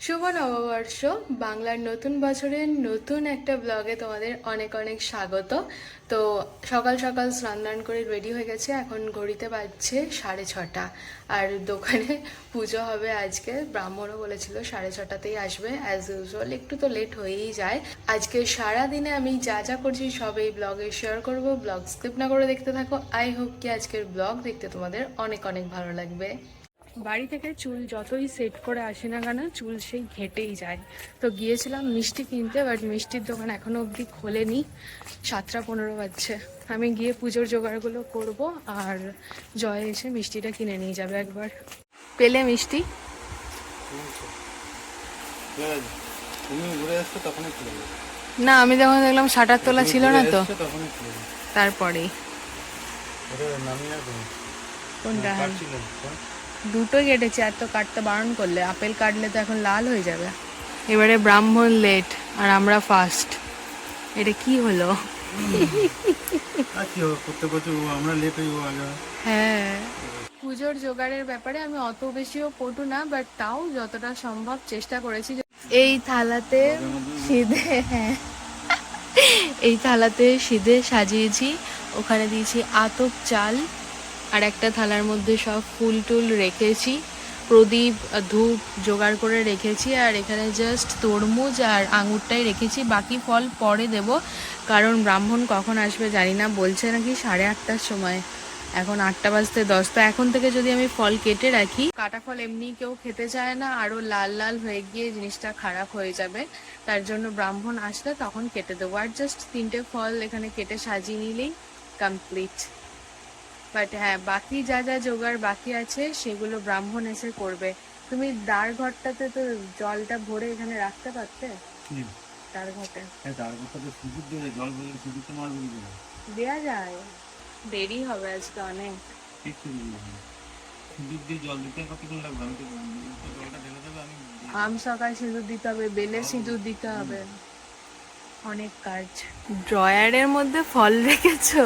শুভ নববর্ষ। বাংলার নতুন বছরের নতুন একটা ব্লগে তোমাদের অনেক অনেক স্বাগত। তো সকাল সকাল স্নান দান করে রেডি হয়ে গেছে, এখন ঘড়িতে বাজছে 6:30। আর দোকানে পুজো হবে আজকে, ব্রাহ্মণও বলেছিল 6:30তেই আসবে। অ্যাজ ইউজুয়াল একটু তো লেট হয়েই যায়। আজকে সারা দিনে আমি যা যা করছি সব এই ব্লগে শেয়ার করব। ব্লগ স্কিপ না করে দেখতে থাকো। আই হোপ কি আজকের ব্লগ দেখতে তোমাদের অনেক অনেক ভালো লাগবে। বাড়ি থেকে চুল যতই সেট করে আসি না কেন, চুল সেই ঘেটেই যায়। তো গিয়েছিলাম মিষ্টি কিনতে, বাট মিষ্টির দোকান এখনো অবধি খোলেনি। 7:15 বাজছে। আমি গিয়ে পুজোর জোগাড়গুলো করব, আর জয় এসে মিষ্টিটা কিনে নিয়ে যাবে একবার। পেলে মিষ্টি? না, আমি যখন দেখলাম 60 তোলা ছিল না তো, তারপরেই। কোনটা? দুটোই কেটেছে, আর তো কাটতে বারণ করলে। আপেল কাটলে তো এখন লাল হয়ে যাবে। এবারে ব্রাহ্মণ লেট আর আমরা ফার্স্ট। এটা কি হলো? হ্যাঁ, পুজোর জোগাড়ের ব্যাপারে আমি অত বেশিও পটু না, বাট তাও যতটা সম্ভব চেষ্টা করেছি। এই থালাতে সিধে, হ্যাঁ, এই থালাতে সিধে সাজিয়েছি। ওখানে দিয়েছি আতপ চাল, আর একটা থালার মধ্যে সব ফুল টুল রেখেছি, প্রদীপ ধূপ জোগাড় করে রেখেছি। আর এখানে জাস্ট তরমুজ আর আঙুরটাই রেখেছি, বাকি ফল পরে দেব। কারণ ব্রাহ্মণ কখন আসবে জানি না, বলছে নাকি 8:30টার সময়। এখন 8:10 তো এখন থেকে যদি আমি ফল কেটে রাখি, কাটা ফল এমনি কেউ খেতে চায় না, আরও লাল লাল হয়ে গিয়ে জিনিসটা খারাপ হয়ে যাবে। তার জন্য ব্রাহ্মণ আসলে তখন কেটে দেবো। আর জাস্ট 3টে ফল এখানে কেটে সাজিয়ে নিলেই কমপ্লিট। বাট হ্যাঁ, বাকি যা যা জোগাড় বাকি আছে সেগুলো ব্রাহ্মণ এসে করবে। তুমি দাঁড় ঘরটাতে তো জলটা ভরে এখানে রাখতে পারতে। দাঁড় ঘরটা দেওয়া যায়, দেরি হবে আজকে অনেক। আম সকাল সিঁদুর দিতে হবে, বেলে সিঁদুর দিতে হবে, অনেক কাজ। ড্রয়ারের মধ্যে ফল রেখেছো?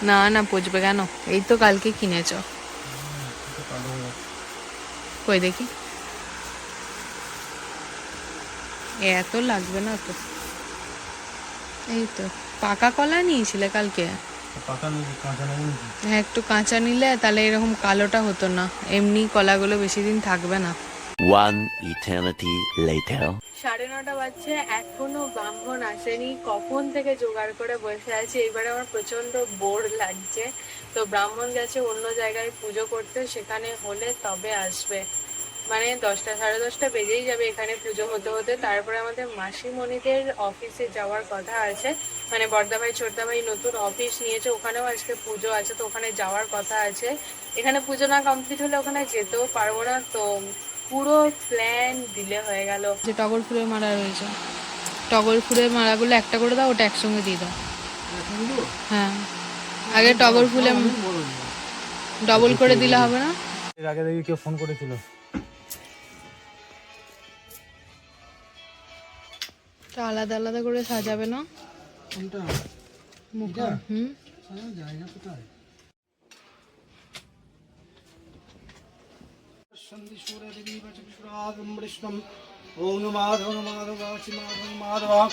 না না, পচবে কেন? এই তো কালকে কিনেছো। কই দেখি, এত লাগবে না তো। এই তো পাকা কলা নিয়েছিলে কালকে। হ্যাঁ, একটু কাঁচা নিলে তাহলে এরকম কালোটা হতো না। এমনি কলাগুলো বেশি দিন থাকবে না। 9:30 বাজছে, এখনো ব্রাহ্মণ আসেনি। কখন থেকে জোগাড় করে বসে আছি। এবারে আমার প্রচন্ড বোর লাগছে। তো ব্রাহ্মণ গেছে অন্য জায়গায় পুজো করতে, সেখানে হলে তবে আসবে। মানে 10টা 10:30 বেজেই যাবে এখানে পুজো হতে হতে। তারপরে আমাদের মাসিমণিদের অফিসে যাওয়ার কথা আছে, মানে বর্দাভাই ছোটদাভাই নতুন অফিস নিয়েছে, ওখানেও আজকে পুজো আছে, তো ওখানে যাওয়ার কথা আছে। এখানে পুজো না কমপ্লিট হলে ওখানে যেতেও পারবো না। তো পুরো প্ল্যান দিলে হয়ে গেল। যে টগর ফুলের মালা রয়েছে, টগর ফুলের মালাগুলো একটা করে দাও, ওটা একসঙ্গে দিয়ে দাও। হ্যাঁ, আগে টগর ফুলে ডবল করে দিলে হবে না? এর আগে দেখি কেউ ফোন করেছিল। আলাদা আলাদা করে সাজাবে না? কোনটা? মুখটা জায়গা কোথায়? সন্ধি সুরে দেবী বচুরাগম বৃষ্ণম ওম মাধব মাধব মাধব মাধব।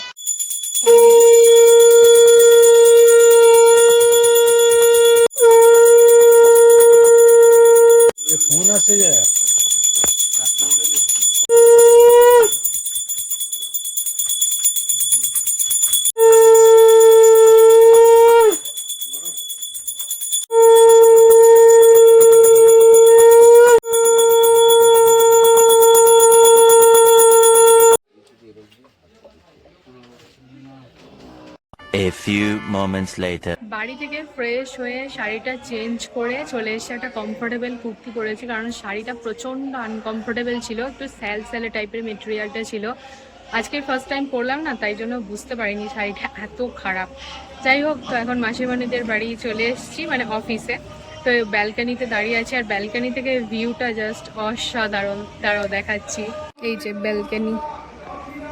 ফোন আসছে যে A few moments later. বাড়ি থেকে ফ্রেশ হয়ে শাড়িটা চেঞ্জ করে চলে এসে একটা কমফোর্টেবল কুর্তি পরেছি, কারণ শাড়িটা প্রচণ্ড আনকমফোর্টেবল ছিল, একটু স্যাল স্যালে টাইপের মেটেরিয়ালটা ছিল। আজকে ফার্স্ট টাইম পরলাম না, তাই জন্য বুঝতে পারিনি শাড়িটা এত খারাপ। যাই হোক, তো এখন মাসিমণিদের বাড়ি চলে এসেছি, মানে অফিসে। তো ব্যালকানিতে দাঁড়িয়ে আছি, আর ব্যালকানি থেকে ভিউটা জাস্ট অসাধারণ। তারাও দেখাচ্ছি, এই যে ব্যালকানি,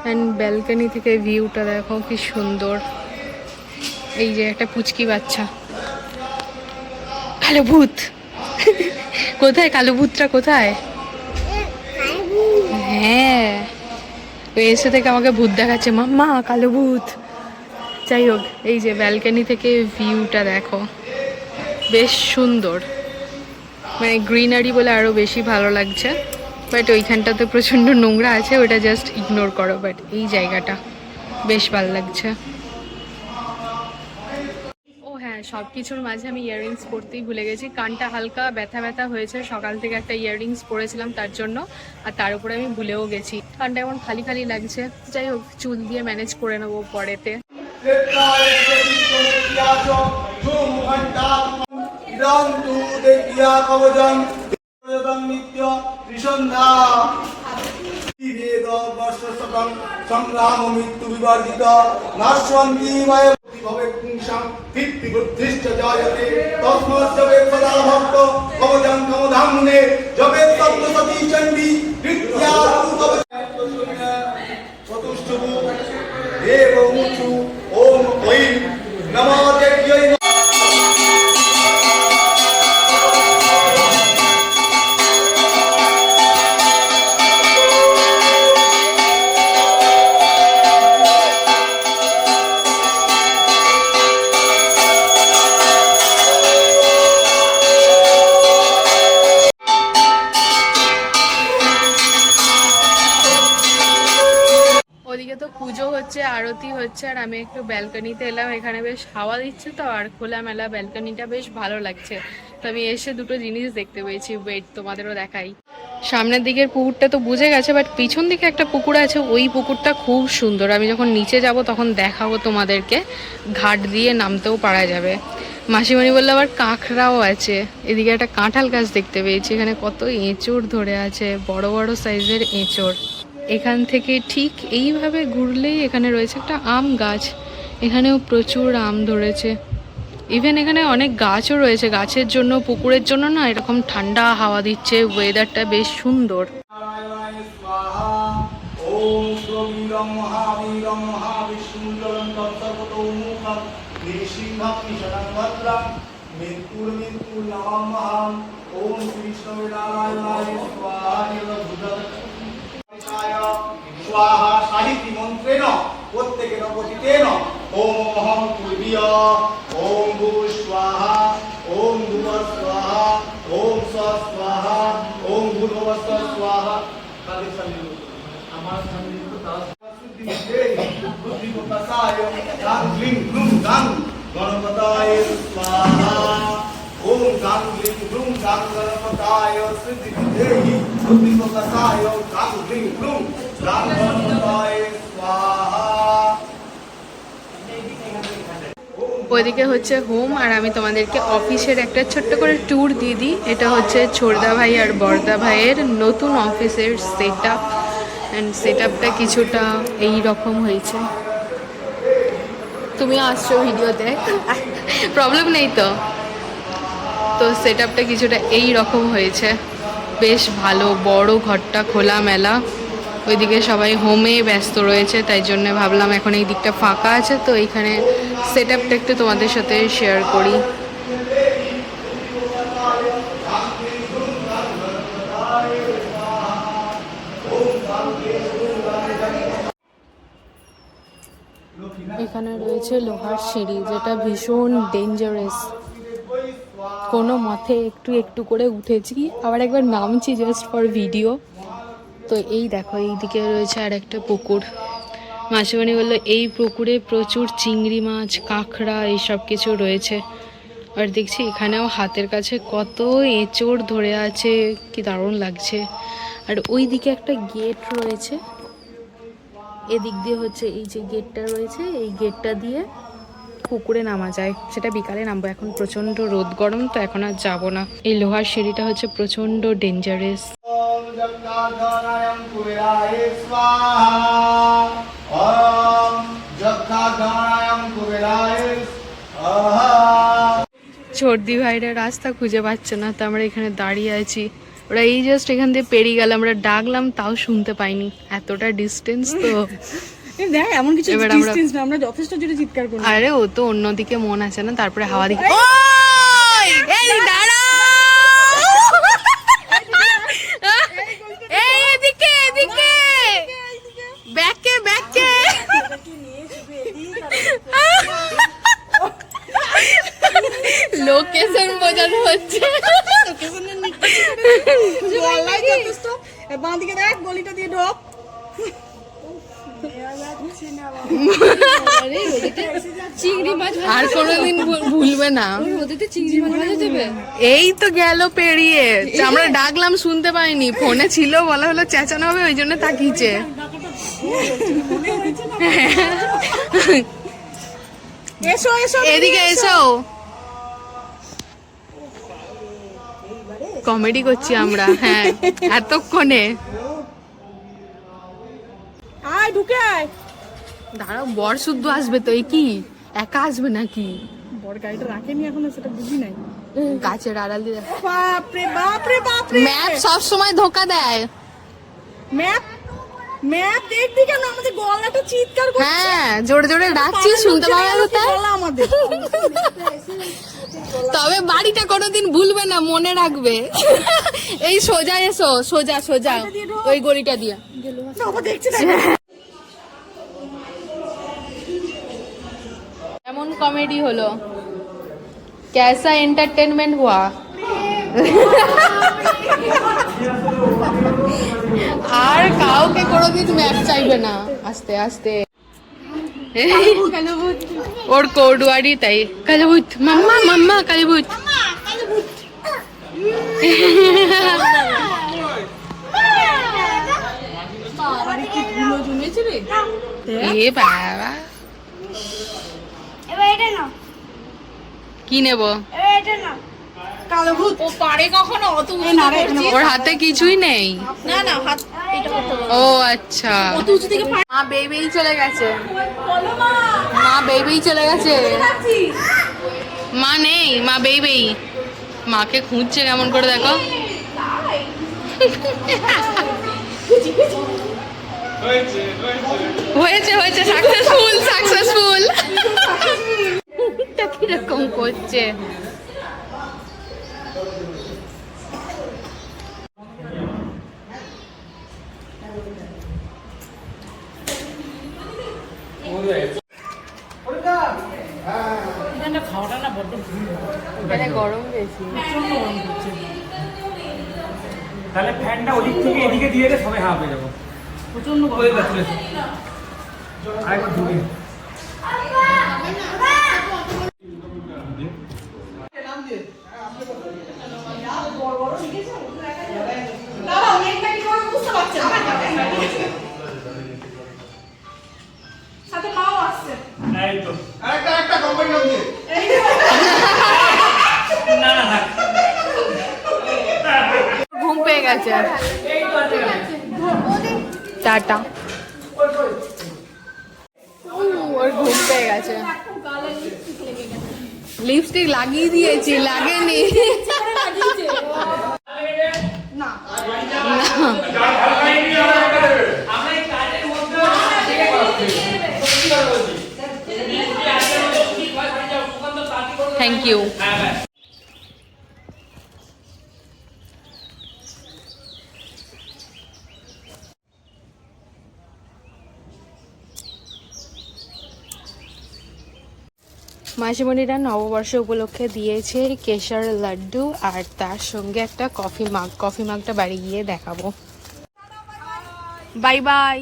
অ্যান্ড ব্যালকানি থেকে ভিউটা দেখো কি সুন্দর। এই যে একটা পুচকি বাচ্চা, কালো ভূত। কোথায় কালো ভূতটা, কোথায়? হ্যাঁ, ওই এসে থেকে আমাকে ভূত দেখাচ্ছে, মাম্মা কালো ভূত। যাই হোক, এই যে ব্যালকনি থেকে ভিউটা দেখো, বেশ সুন্দর, মানে গ্রিনারি বলে আরো বেশি ভালো লাগছে। বাট ওইখানটাতে প্রচন্ড নোংরা আছে, ওটা জাস্ট ইগনোর করো। বাট এই জায়গাটা বেশ ভালো লাগছে। ও হ্যাঁ, সব কিছুর মাঝে আমি ইয়াররিংস পরতেই ভুলে গেছি। কানটা হালকা ব্যথা ব্যথা হয়েছে, সকাল থেকে একটা ইয়াররিংস পরেছিলাম তার জন্য, আর তার উপরে আমি ভুলেও গেছি। কানটা এখন খালি খালি লাগছে। যাই হোক, চুল দিয়ে ম্যানেজ করে নেবো পরেতে। সংগ্রাম মৃত্যু বিবর্জিত নাশবন্তী ভবে পুংসাং তৃপ্তি বুদ্ধিশ্চ জায়তে তস্মাৎ জবে সদা ভক্ত কবজং কমধামনে জবে সপ্তসতী চণ্ডী কৃত্য়া রূপব চতুষ্ঠভু দেব মুচু ওম ঐং নমো দেব্যৈ। ওদিকে তো পুজো হচ্ছে, আরতি হচ্ছে, আর আমি একটু ব্যালকনিতে এলাম। এখানে বেশ হাওয়া দিচ্ছে তো, আর খোলামেলা ব্যালকনিটা বেশ ভালো লাগছে। তো আমি এসে দুটো জিনিস দেখতে পেয়েছি, ওয়েট তোমাদেরও দেখাই। সামনের দিকের পুকুরটা তো বুঝে গেছে, বাট পিছন দিকে একটা পুকুর আছে, ওই পুকুরটা খুব সুন্দর। আমি যখন নিচে যাব তখন দেখাবো তোমাদেরকে, ঘাট দিয়ে নামতেও পারা যাবে। মাসিমণি বললো আবার কাঁকড়াও আছে। এদিকে একটা কাঁঠাল গাছ দেখতে পেয়েছি, এখানে কত এঁচড় ধরে আছে, বড় বড় সাইজের এঁচড়। এখান থেকে ঠিক এইভাবে ঘুরলেই এখানে রয়েছে একটা আম গাছ, এখানেও প্রচুর আম ধরেছে। ইভেন এখানে অনেক গাছও রয়েছে, গাছের জন্য পুকুরের জন্য না এরকম ঠান্ডা হাওয়া দিচ্ছে, ওয়েদারটা বেশ সুন্দর। स्वाहा साहित्य मंत्रेण प्रत्येकेन पतितेन ओम अहं पूर्वीय ओम भू स्वाहा ओम भुव स्वाहा ओम स्व स्वाहा ओम भूर्भुव स्वाहा। काले सन्निध আমার সন্নিহিত দাস সিদ্ধি বুদ্ধি প্রকাশায় গাং গ্লিং গ্লুং গাং গণপতায় স্বাহা ओम गां ग्लिं ग्लुं गां गणपताय सिद्धि देहि बुद्धि प्रकाशाय गां ग्लिं ग्लुं गां गणपताय स्वाहा। ওইদিকে হচ্ছে হোম, আর আমি তোমাদেরকে অফিসের একটা ছোট্ট করে ট্যুর দিয়ে দিই। এটা হচ্ছে ছোড়দা ভাই আর বড়দা ভাইয়ের নতুন অফিসের সেট আপ, অ্যান্ড সেট আপটা কিছুটা এই রকম হয়েছে। তুমি আসছো ভিডিওতে, প্রবলেম নেই তো? তো সেট আপটা কিছুটা এই রকম হয়েছে, বেশ ভালো, বড় ঘরটা, খোলামেলা। ওইদিকে সবাই হোমে ব্যস্ত রয়েছে, তাই জন্য ভাবলাম এখন এই দিকটা ফাঁকা আছে, তো এইখানে সেট আপটা একটু তোমাদের সাথে শেয়ার করি। এখানে রয়েছে লোহার সিঁড়ি, যেটা ভীষণ ডেঞ্জারাস। কোনো মতে একটু একটু করে উঠেছি, আবার একবার নামছি জাস্ট ফর ভিডিও। তো এই দেখো, এইদিকে রয়েছে আর একটা পুকুর। মাসিমণি বললো এই পুকুরে প্রচুর চিংড়ি মাছ, কাঁকড়া এইসব কিছু রয়েছে। আর দেখছি এখানেও হাতের কাছে কত এঁচড় ধরে আছে, কি দারুণ লাগছে। আর ওই দিকে একটা গেট রয়েছে, এদিক দিয়ে হচ্ছে এই যে গেটটা রয়েছে, এই গেটটা দিয়ে পুকুরে নামা যায়। সেটা বিকালে নামবো, এখন প্রচন্ড রোদ গরম, তো এখন আর যাবো না। এই লোহার সিঁড়িটা হচ্ছে প্রচন্ড ডেঞ্জারাস। চর্দি ভাইরা রাস্তা খুঁজে পাচ্ছে না, তো আমরা এখানে দাঁড়িয়ে আছি। ওরা এই জাস্ট এখান দিয়ে পেরিয়ে গেল, আমরা ডাকলাম তাও শুনতে পাইনি, এতটা ডিস্টেন্স। তো দেখ এমন কিছু ডিসটেন্স না, আমরা যথেষ্ট জোরে চিৎকার করি। আরে ও তো অন্যদিকে মন আছে না, তারপরে হাওয়া দিকে। এদিকে এদিকে বাঁ দিকে দেখ, গলিটা দিয়ে ঢোক। চিংড়ি মাছ আর কোনোদিন ভুলবে না। ওদেরতে চিংড়ি মাছ ভাজা দেবে। এই তো গেল পেরিয়ে, আমরা ডাকলাম শুনতে পাইনি, ফোনে ছিল, বলা হলো চেঁচানো হবে, ওই জন্য তাকিয়েছে। এসো এসো এদিকে এসো, কমেডি করছি আমরা। হ্যাঁ, এতক্ষণে। আয় ঢুকে আয়। দাঁড়াও, বর শুদ্ধ আসবে তো, এই কি একা আসবে নাকি? বড় গাড়িটা রাখেনি এখনো, সেটা বুঝি নাই। গাছের আড়াল দিয়ে বাপরে বাপরে বাপরে, ম্যাপ সব সময় ধোকা দেয়। ম্যাপ ম্যাপ দেখবি কেন? আমাদের গলাটা চিৎকার করছে। হ্যাঁ, জোরে জোরে ডাকছি, শুনতে পাওয়া যেতে। গলা আমাদের। তবে বাড়িটা কোনোদিন ভুলবে না, মনে রাখবে। এই সোজা এসো, সোজা সোজা, ওই গড়িটা দিয়ে। বাবা দেখছে না। এমন কমেডি হলো, कैसा एंटरटेनमेंट हुआ? আর কাউকে কোনোদিন ম্যাপ চাইবে না। আস্তে আস্তে, ওর কোডওয়ার্ডই তাই, কালীভূত মাম্মা, মাম্মা কালীভূত। বাবারে কি ধুলো জমেছে রে। এ বাবা, এবার এটা নাও, কি নেব? এবার এটা নাও। কালো ভূত। ও পারে কখনো অত এ না রে, ওর হাতে কিছুই নেই। না না, হাত ও আচ্ছা, কত উঁচু থেকে মা বেবেই চলে গেছে, বলো মা। মা বেবেই চলে গেছে। যাচ্ছিস? মা নেই, মা বেবেই। মাকে খুঁজছে কেমন করে, দেখো। হয়েছে হয়েছে, সাকসেসফুল সাকসেসফুল। কিরকম করছে। এখানে গরম বেশি। তাহলে ফ্যানটা ওদিক থেকে এদিকে দিয়ে দে, সবাই হাওয়া পেয়ে যাবো। প্রচন্ড ওই দেখ, চলে এসো। আরেকবার ঢুকে। দাঁড়াও, মেঘটা কি করে বুঝতে পারছেন? সাথে মাও আসছে। এই তো। একটা কোম্পানি নাম দিয়ে না না না। ঘুম পেয়ে গেছে। টাটা। ওর ঘুম পেয়ে গেছে। লিপস্টিক লাগিয়ে দিয়েছি, লাগেনি। Thank you. মাসিমণিরা নববর্ষ উপলক্ষে দিয়েছে কেশর লাড্ডু, আর তার সঙ্গে একটা কফি মাগ। কফি মাগটা বাড়ি গিয়ে দেখাবো। Bye bye.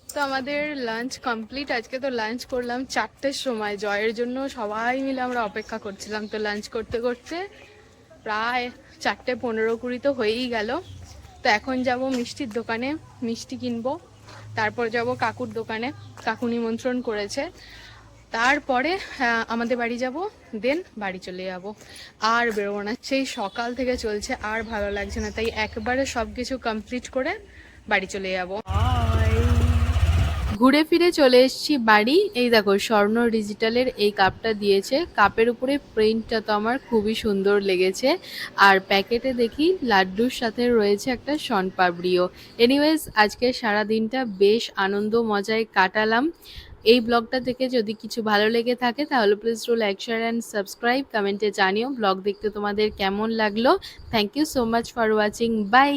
তো আমাদের লাঞ্চ কমপ্লিট। আজকে তো লাঞ্চ করলাম 4টের সময়। জয়ের জন্য সবাই মিলে আমরা অপেক্ষা করছিলাম। তো লাঞ্চ করতে করতে প্রায় 4:15-20 তো হয়েই গেল। তো এখন যাব মিষ্টির দোকানে, মিষ্টি কিনবো। তারপর যাব কাকুর দোকানে, কাকু নিমন্ত্রণ করেছে। তারপরে আমাদের বাড়ি যাব, দেন বাড়ি চলে যাব। আর বেরোবো না, সেই সকাল থেকে চলছে, আর ভালো লাগছে না। তাই একবারে সব কিছু কমপ্লিট করে বাড়ি চলে যাব। ঘুরে ফিরে চলে এসেছি বাড়ি। এই দেখো, স্বর্ণ ডিজিটালের এই কাপটা দিয়েছে। কাপের উপরে প্রিন্টটা তো আমার খুবই সুন্দর লেগেছে। আর প্যাকেটে দেখি লাড্ডুর সাথে রয়েছে একটা শনপাপড়িও। এনিওয়েজ, আজকে সারা দিনটা বেশ আনন্দ মজায় কাটালাম। এই ব্লগটা থেকে যদি কিছু ভালো লেগে থাকে তাহলে please do like, share and subscribe. কমেন্টে জানিও ব্লগ দেখতে তোমাদের কেমন লাগলো। Thank you so much for watching. By.